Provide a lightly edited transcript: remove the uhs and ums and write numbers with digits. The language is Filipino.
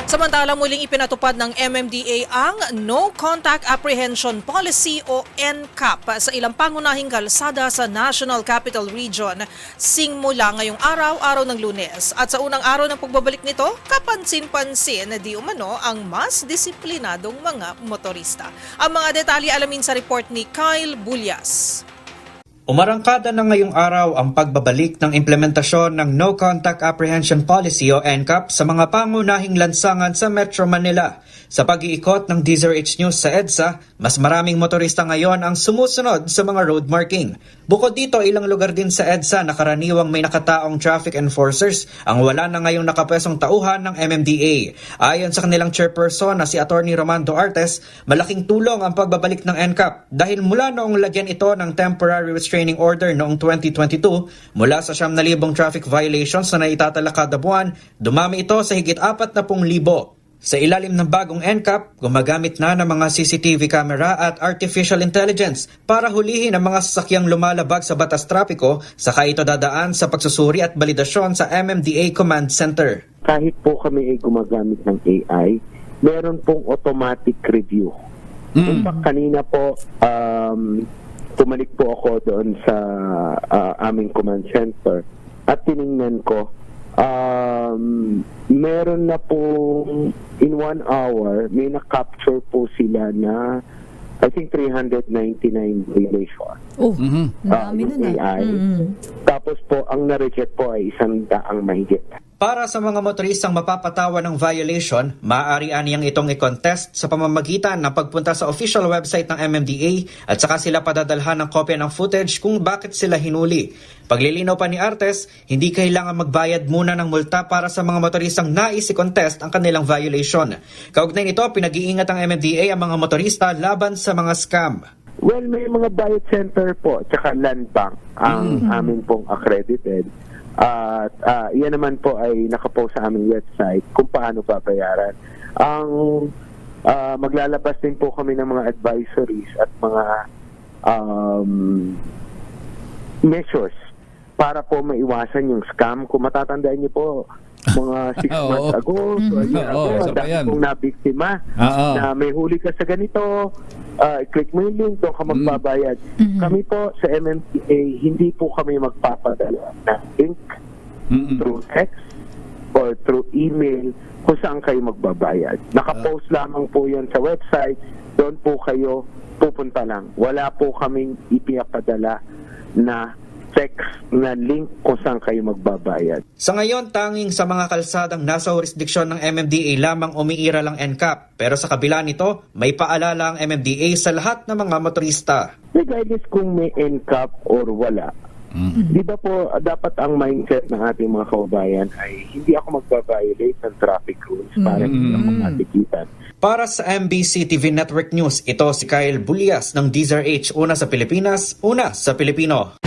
Samantala muling ipinatupad ng MMDA ang No Contact Apprehension Policy o NCAP sa ilang pangunahing kalsada sa National Capital Region simula ngayong araw ng Lunes. At sa unang araw ng pagbabalik nito, kapansin-pansin na di umano ang mas disiplinadong mga motorista. Ang mga detalye alamin sa report ni Kyle Bulyas. Umarangkada na ngayong araw ang pagbabalik ng implementasyon ng No Contact Apprehension Policy o NCAP sa mga pangunahing lansangan sa Metro Manila. Sa pag-iikot ng DZRH News sa EDSA, mas maraming motorista ngayon ang sumusunod sa mga road marking. Bukod dito, ilang lugar din sa EDSA na karaniwang may nakataong traffic enforcers ang wala na ngayong nakapwesong tauhan ng MMDA. Ayon sa kanilang chairperson na si Atty. Romando Artes, malaking tulong ang pagbabalik ng NCAP dahil mula noong lagyan ito ng temporary restraining order noong 2022, mula sa 9,000 traffic violations na naitatala kada buwan, dumami ito sa higit 40,000. Sa ilalim ng bagong NCAP, gumagamit na ng mga CCTV camera at artificial intelligence para hulihin ang mga sasakyang lumalabag sa batas trapiko, saka ito dadaan sa pagsusuri at balidasyon sa MMDA Command Center. Kahit po kami ay gumagamit ng AI, meron pong automatic review. In fact, kanina po, tumalik po ako doon sa aming command center at tiningnan ko, meron na po in 1 hour, may na-capture po sila na I think 399 violation. Marami na na. AI. Tapos po, ang na-reject po ay 100 mahigit. Para sa mga motoristang mapapatawa ng violation, maaari aniyang itong i-contest sa pamamagitan ng pagpunta sa official website ng MMDA at saka sila padadalhan ng kopya ng footage kung bakit sila hinuli. Paglilinaw pa ni Artes, hindi kailangan magbayad muna ng multa para sa mga motoristang nais i-contest ang kanilang violation. Kaugnay nito, pinag-iingat ng MMDA ang mga motorista laban sa mga scam. Well, may mga bayad center po, tsaka land bank ang amin pong accredited. At yan naman po ay nakapost sa aming website kung paano babayaran. Ang maglalabas din po kami ng mga advisories at mga measures para po maiwasan yung scam. Kung matatandaan niyo po, mga 6 months ago, so a year ago, dahil pong nabiktima na may huli ka sa ganito, click mo yung link, doon ka magbabayad. Kami po sa MMDA, hindi po kami magpapadala ng link through text or through email kung saan kayo magbabayad. Nakapost lamang po yan sa website, doon po kayo pupunta lang. Wala po kaming ipiapadala na text na link kung saan kayo magbabayad. Sa ngayon, tanging sa mga kalsadang nasa jurisdiksyon ng MMDA lamang umiira lang NCAP. Pero sa kabila nito, may paalala ang MMDA sa lahat ng mga motorista. Regardless kung may NCAP or wala, di ba po dapat ang mindset ng ating mga kababayan ay hindi ako magbabiolate ng traffic rules para hindi ako matikitan. Para sa MBC TV Network News, ito si Kyle Bulyas ng DZRH, una sa Pilipinas, una sa Pilipino.